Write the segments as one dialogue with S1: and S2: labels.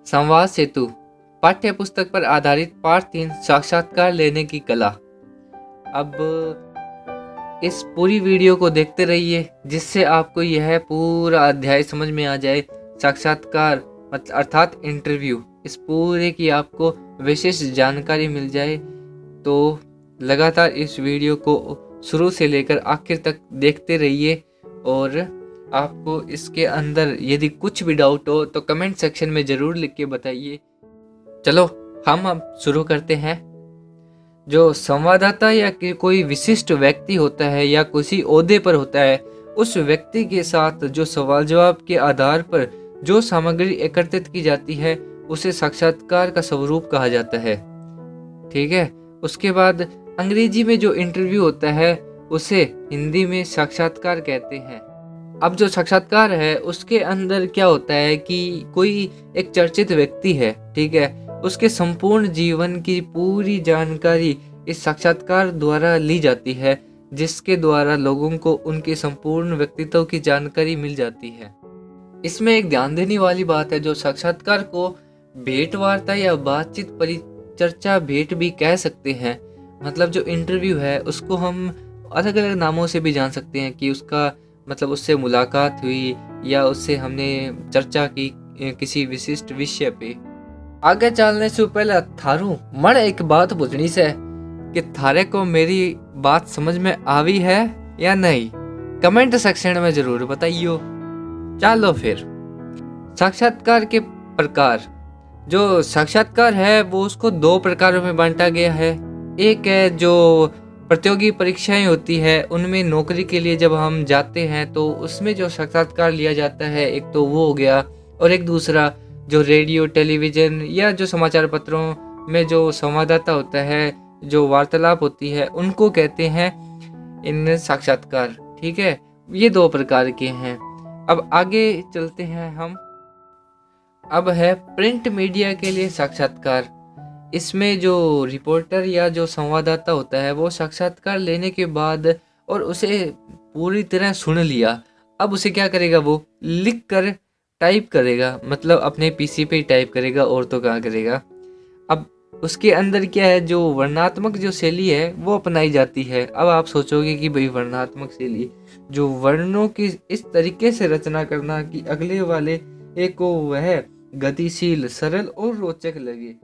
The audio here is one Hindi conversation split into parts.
S1: संवाद सेतु पाठ्य पुस्तक पर आधारित पाठ 3 साक्षात्कार लेने की कला। अब इस पूरी वीडियो को देखते रहिए जिससे आपको यह पूरा अध्याय समझ में आ जाए। साक्षात्कार मतलब अर्थात इंटरव्यू, इस पूरे की आपको विशेष जानकारी मिल जाए। तो लगातार इस वीडियो को शुरू से लेकर आखिर तक देखते रहिए और आपको इसके अंदर यदि कुछ भी डाउट हो तो कमेंट सेक्शन में ज़रूर लिख के बताइए। चलो हम अब शुरू करते हैं। जो संवाददाता या कोई विशिष्ट व्यक्ति होता है या किसी ओहदे पर होता है, उस व्यक्ति के साथ जो सवाल जवाब के आधार पर जो सामग्री एकत्रित की जाती है उसे साक्षात्कार का स्वरूप कहा जाता है। ठीक है। उसके बाद अंग्रेजी में जो इंटरव्यू होता है उसे हिंदी में साक्षात्कार कहते हैं। अब जो साक्षात्कार है उसके अंदर क्या होता है कि कोई एक चर्चित व्यक्ति है, ठीक है, उसके संपूर्ण जीवन की पूरी जानकारी इस साक्षात्कार द्वारा ली जाती है, जिसके द्वारा लोगों को उनके संपूर्ण व्यक्तित्व की जानकारी मिल जाती है। इसमें एक ध्यान देने वाली बात है, जो साक्षात्कार को भेंटवार्ता या बातचीत परिचर्चा भेंट भी कह सकते हैं। मतलब जो इंटरव्यू है उसको हम अलग अलग नामों से भी जान सकते हैं कि उसका मतलब उससे मुलाकात हुई या उससे हमने चर्चा की किसी विशिष्ट विषय पे। आगे चलने से पहले थारू मन एक बात पूछनी से कि थारे को मेरी बात समझ में आवी है या नहीं, कमेंट सेक्शन में जरूर बताइयो। चलो फिर साक्षात्कार के प्रकार। जो साक्षात्कार है वो उसको 2 प्रकारों में बांटा गया है। एक है जो प्रतियोगी परीक्षाएं होती है, उनमें नौकरी के लिए जब हम जाते हैं तो उसमें जो साक्षात्कार लिया जाता है, एक तो वो हो गया, और एक दूसरा जो रेडियो टेलीविज़न या जो समाचार पत्रों में जो संवाददाता होता है, जो वार्तालाप होती है, उनको कहते हैं इन साक्षात्कार। ठीक है, ये 2 प्रकार के हैं। अब आगे चलते हैं हम। अब है प्रिंट मीडिया के लिए साक्षात्कार। इसमें जो रिपोर्टर या जो संवाददाता होता है वो साक्षात्कार लेने के बाद और उसे पूरी तरह सुन लिया, अब उसे क्या करेगा, वो लिख कर टाइप करेगा, मतलब अपने पीसी पे टाइप करेगा और तो क्या करेगा। अब उसके अंदर क्या है, जो वर्णनात्मक जो शैली है वो अपनाई जाती है। अब आप सोचोगे कि भाई वर्णनात्मक शैली, जो वर्णों की इस तरीके से रचना करना कि अगले वाले एक को वह गतिशील, सरल और रोचक लगे।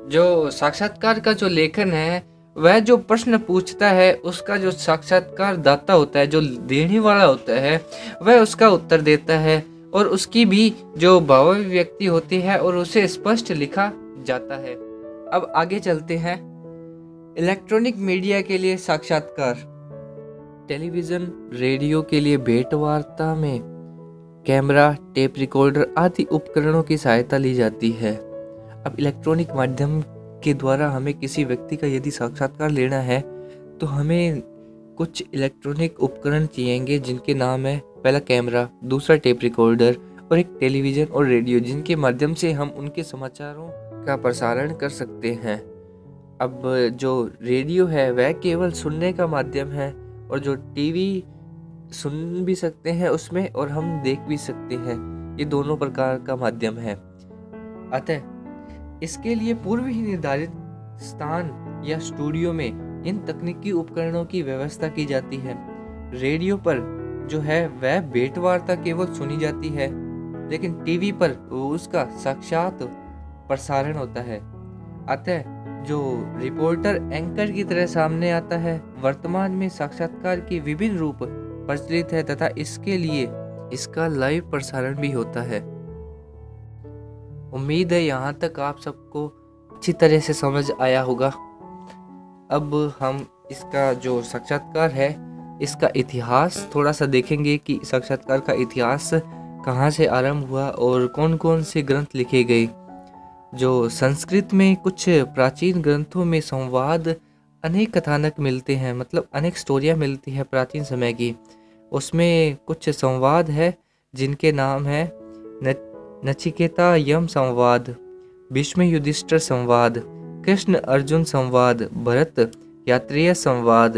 S1: जो साक्षात्कार का जो लेखन है वह जो प्रश्न पूछता है उसका जो साक्षात्कार दाता होता है, जो देने वाला होता है, वह उसका उत्तर देता है और उसकी भी जो भावाभिव्यक्ति होती है और उसे स्पष्ट लिखा जाता है। अब आगे चलते हैं। इलेक्ट्रॉनिक मीडिया के लिए साक्षात्कार। टेलीविज़न, रेडियो के लिए भेंटवार्ता में कैमरा, टेप रिकॉर्डर आदि उपकरणों की सहायता ली जाती है। अब इलेक्ट्रॉनिक माध्यम के द्वारा हमें किसी व्यक्ति का यदि साक्षात्कार लेना है तो हमें कुछ इलेक्ट्रॉनिक उपकरण चाहिएंगे, जिनके नाम है पहला कैमरा, दूसरा टेप रिकॉर्डर और एक टेलीविज़न और रेडियो, जिनके माध्यम से हम उनके समाचारों का प्रसारण कर सकते हैं। अब जो रेडियो है वह केवल सुनने का माध्यम है और जो टीवी सुन भी सकते हैं उसमें और हम देख भी सकते हैं, ये दोनों प्रकार का माध्यम है। अतः इसके लिए पूर्व ही निर्धारित स्थान या स्टूडियो में इन तकनीकी उपकरणों की व्यवस्था की जाती है। रेडियो पर जो है वह भेंटवार्ता केवल सुनी जाती है, लेकिन टीवी पर उसका साक्षात प्रसारण होता है। अतः जो रिपोर्टर एंकर की तरह सामने आता है। वर्तमान में साक्षात्कार के विभिन्न रूप प्रचलित है तथा इसके लिए इसका लाइव प्रसारण भी होता है। उम्मीद है यहाँ तक आप सबको अच्छी तरह से समझ आया होगा। अब हम इसका जो साक्षात्कार है इसका इतिहास थोड़ा सा देखेंगे कि साक्षात्कार का इतिहास कहाँ से आरंभ हुआ और कौन कौन से ग्रंथ लिखे गए। जो संस्कृत में कुछ प्राचीन ग्रंथों में संवाद अनेक कथानक मिलते हैं, मतलब अनेक स्टोरियाँ मिलती है प्राचीन समय की। उसमें कुछ संवाद है जिनके नाम है नचिकेता यम संवाद, भीष्म युधिष्ठिर संवाद, कृष्ण अर्जुन संवाद, भरत यात्रेय संवाद,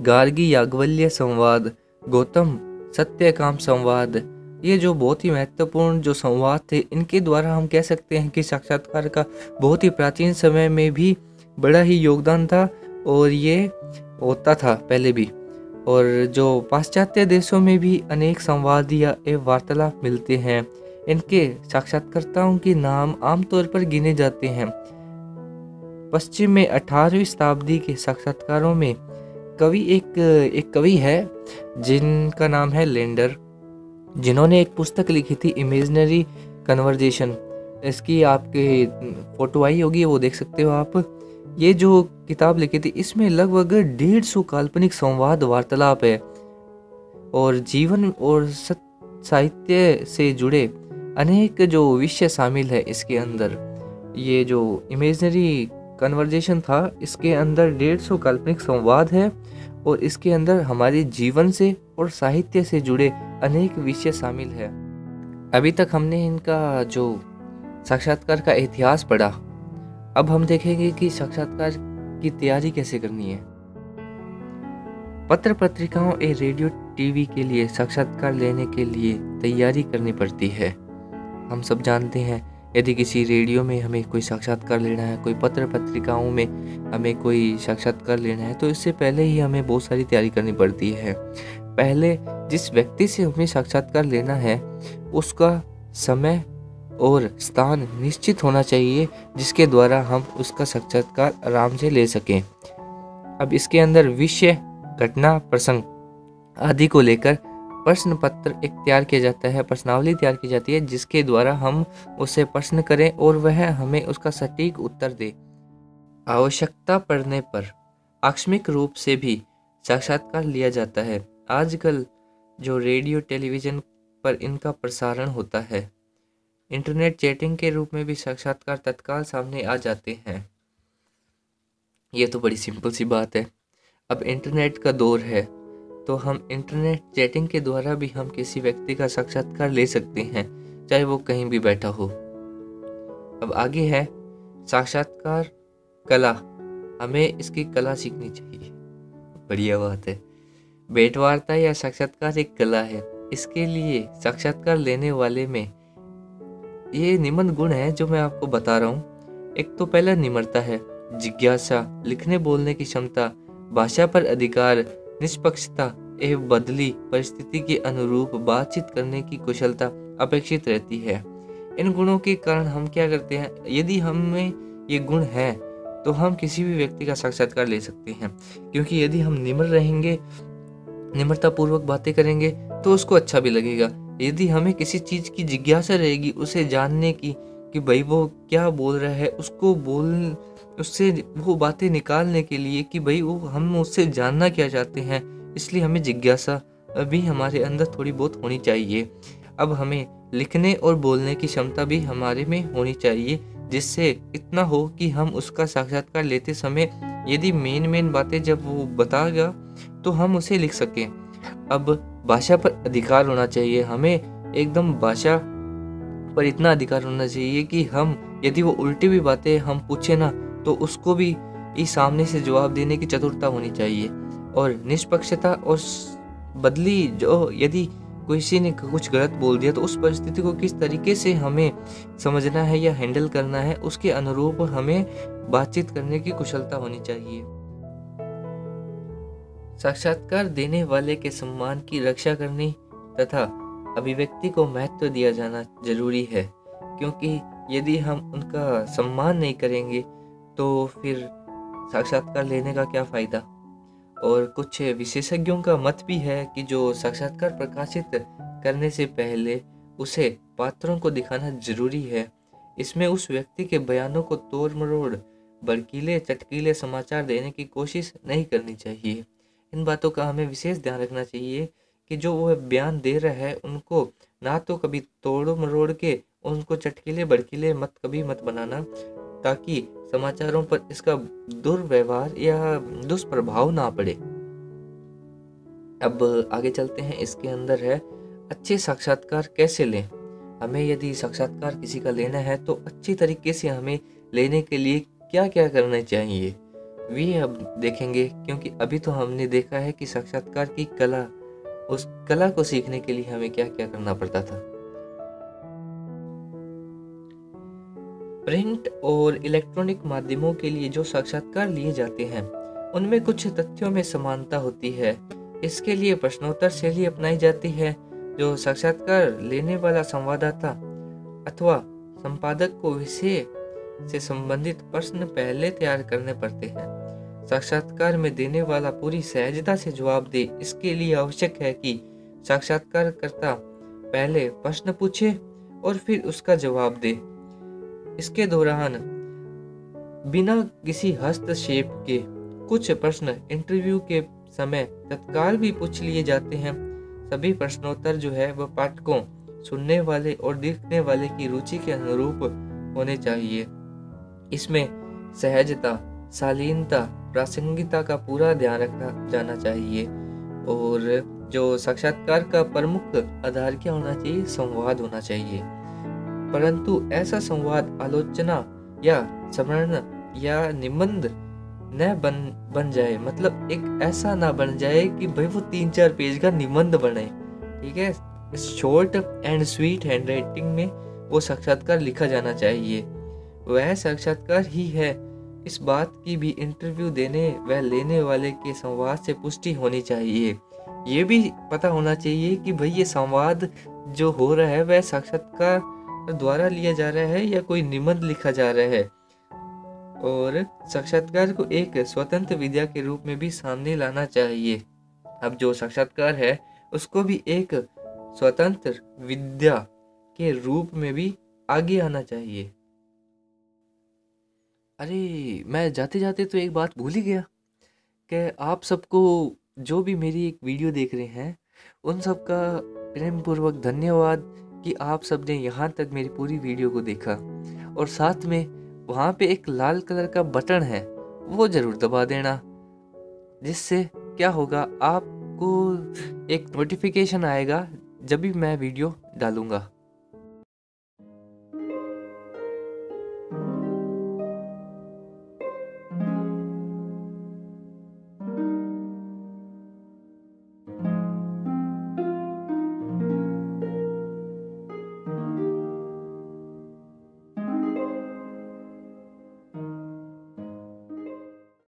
S1: गार्गी याज्ञवल्क्य संवाद, गौतम सत्यकाम संवाद, ये जो बहुत ही महत्वपूर्ण जो संवाद थे, इनके द्वारा हम कह सकते हैं कि साक्षात्कार का बहुत ही प्राचीन समय में भी बड़ा ही योगदान था और ये होता था पहले भी। और जो पाश्चात्य देशों में भी अनेक संवाद या वार्तालाप मिलते हैं। इनके साक्षात्कारताओं के नाम आमतौर पर गिने जाते हैं। पश्चिम में 18वीं शताब्दी के साक्षात्कारों में एक कवि है जिनका नाम है लेंडर, जिन्होंने एक पुस्तक लिखी थी इमेजिनरी कन्वर्जेशन। इसकी आपके फोटो आई होगी, वो देख सकते हो आप। ये जो किताब लिखी थी इसमें लगभग 150 काल्पनिक संवाद वार्तालाप है और जीवन और साहित्य से जुड़े अनेक जो विषय शामिल है इसके अंदर। ये जो इमेजिनरी कन्वर्जेशन था, इसके अंदर 150 काल्पनिक संवाद है और इसके अंदर हमारे जीवन से और साहित्य से जुड़े अनेक विषय शामिल है। अभी तक हमने इनका जो साक्षात्कार का इतिहास पढ़ा। अब हम देखेंगे कि साक्षात्कार की तैयारी कैसे करनी है। पत्र पत्रिकाओं और रेडियो टीवी के लिए साक्षात्कार लेने के लिए तैयारी करनी पड़ती है। हम सब जानते हैं, यदि किसी रेडियो में हमें कोई साक्षात्कार लेना है, कोई पत्र पत्रिकाओं में हमें कोई साक्षात्कार लेना है, तो इससे पहले ही हमें बहुत सारी तैयारी करनी पड़ती है। पहले जिस व्यक्ति से हमें साक्षात्कार लेना है उसका समय और स्थान निश्चित होना चाहिए, जिसके द्वारा हम उसका साक्षात्कार आराम से ले सकें। अब इसके अंदर विषय, घटना, प्रसंग आदि को लेकर प्रश्न पत्र एक तैयार किया जाता है, प्रश्नावली तैयार की जाती है, जिसके द्वारा हम उसे प्रश्न करें और वह हमें उसका सटीक उत्तर दे। आवश्यकता पड़ने पर आकस्मिक रूप से भी साक्षात्कार लिया जाता है। आजकल जो रेडियो टेलीविज़न पर इनका प्रसारण होता है, इंटरनेट चैटिंग के रूप में भी साक्षात्कार तत्काल सामने आ जाते हैं। ये तो बड़ी सिंपल सी बात है। अब इंटरनेट का दौर है, तो हम इंटरनेट चैटिंग के द्वारा भी हम किसी व्यक्ति का साक्षात्कार ले सकते हैं, चाहे वो कहीं भी बैठा हो। अब आगे है साक्षात्कार कला। हमें इसकी कला सीखनी चाहिए। बढ़िया बात है। भेंटवार्ता या साक्षात्कार एक कला है। इसके लिए साक्षात्कार लेने वाले में ये निम्न गुण है जो मैं आपको बता रहा हूँ। एक तो पहला निम्रता है, जिज्ञासा, लिखने बोलने की क्षमता, भाषा पर अधिकार, निष्पक्षता एवं बदली परिस्थिति के अनुरूप बातचीत करने की कुशलता अपेक्षित रहती है। इन गुणों के कारण हम क्या करते हैं, यदि हमें ये गुण है तो हम किसी भी व्यक्ति का साक्षात्कार ले सकते हैं। क्योंकि यदि हम निम्र रहेंगे, निम्रतापूर्वक बातें करेंगे तो उसको अच्छा भी लगेगा। यदि हमें किसी चीज़ की जिज्ञासा रहेगी उसे जानने की कि भाई वो क्या बोल रहा है, उससे वो बातें निकालने के लिए कि भाई वो हम उससे जानना क्या चाहते हैं, इसलिए हमें जिज्ञासा भी हमारे अंदर थोड़ी बहुत होनी चाहिए। अब हमें लिखने और बोलने की क्षमता भी हमारे में होनी चाहिए, जिससे इतना हो कि हम उसका साक्षात्कार लेते समय यदि मेन बातें जब वो बताएगा तो हम उसे लिख सकें। अब भाषा पर अधिकार होना चाहिए। हमें एकदम भाषा पर इतना अधिकार होना चाहिए कि हम यदि वो उल्टी भी बातें हम पूछे ना तो उसको भी इस सामने से जवाब देने की चतुरता होनी चाहिए। और निष्पक्षता और बदली, जो यदि किसी ने कुछ गलत बोल दिया तो उस परिस्थिति को किस तरीके से हमें समझना है या हैंडल करना है, उसके अनुरूप हमें बातचीत करने की कुशलता होनी चाहिए। साक्षात्कार देने वाले के सम्मान की रक्षा करनी तथा अभिव्यक्ति को महत्व दिया जाना जरूरी है, क्योंकि यदि हम उनका सम्मान नहीं करेंगे तो फिर साक्षात्कार लेने का क्या फ़ायदा। और कुछ विशेषज्ञों का मत भी है कि जो साक्षात्कार प्रकाशित करने से पहले उसे पात्रों को दिखाना जरूरी है। इसमें उस व्यक्ति के बयानों को तोड़ मरोड़, भड़कीले चटकीले समाचार देने की कोशिश नहीं करनी चाहिए। इन बातों का हमें विशेष ध्यान रखना चाहिए कि जो वह बयान दे रहा है उनको ना तो कभी तोड़ मरोड़ के उनको चटकीले भड़कीले कभी मत बनाना, ताकि समाचारों पर इसका दुर्व्यवहार या दुष्प्रभाव ना पड़े। अब आगे चलते हैं। इसके अंदर है अच्छे साक्षात्कार कैसे लें। हमें यदि साक्षात्कार किसी का लेना है तो अच्छी तरीके से हमें लेने के लिए क्या क्या करना चाहिए वे अब देखेंगे। क्योंकि अभी तो हमने देखा है कि साक्षात्कार की कला उस कला को सीखने के लिए हमें क्या क्या करना पड़ता था। प्रिंट और इलेक्ट्रॉनिक माध्यमों के लिए जो साक्षात्कार लिए जाते हैं उनमें कुछ तथ्यों में समानता होती है। इसके लिए प्रश्नोत्तर शैली अपनाई जाती है। जो साक्षात्कार लेने वाला संवाददाता अथवा संपादक को विषय से संबंधित प्रश्न पहले तैयार करने पड़ते हैं। साक्षात्कार में देने वाला पूरी सहजता से जवाब दे, इसके लिए आवश्यक है कि साक्षात्कारकर्ता पहले प्रश्न पूछे और फिर उसका जवाब दे। इसके दौरान बिना किसी हस्तक्षेप के कुछ प्रश्न इंटरव्यू के समय तत्काल भी पूछ लिए जाते हैं। सभी प्रश्नोत्तर जो है वह पाठकों, सुनने वाले और देखने वाले की रुचि के अनुरूप होने चाहिए। इसमें सहजता, शालीनता, प्रासंगिकता का पूरा ध्यान रखा जाना चाहिए। और जो साक्षात्कार का प्रमुख आधार क्या होना चाहिए? संवाद होना चाहिए। परंतु ऐसा संवाद आलोचना या स्मरण या निबंध न बन जाए, मतलब एक ऐसा ना बन जाए कि भाई वो 3-4 पेज का निबंध बने। ठीक है, short and sweet hand writing में वो साक्षात्कार लिखा जाना चाहिए। वह साक्षात्कार ही है, इस बात की भी इंटरव्यू देने व लेने वाले के संवाद से पुष्टि होनी चाहिए। ये भी पता होना चाहिए कि भाई ये संवाद जो हो रहा है वह साक्षात्कार द्वारा लिया जा रहा है या कोई निबंध लिखा जा रहा है। और साक्षात्कार को एक स्वतंत्र विद्या के रूप में भी सामने लाना चाहिए। अब जो साक्षात्कार है उसको भी एक स्वतंत्र विद्या के रूप में भी आगे आना चाहिए। अरे, मैं जाते जाते तो एक बात भूल ही गया कि आप सबको जो भी मेरी एक वीडियो देख रहे हैं उन सब का प्रेम पूर्वक धन्यवाद कि आप सब ने यहाँ तक मेरी पूरी वीडियो को देखा। और साथ में वहाँ पे एक लाल कलर का बटन है, वो ज़रूर दबा देना, जिससे क्या होगा, आपको एक नोटिफिकेशन आएगा जब भी मैं वीडियो डालूँगा।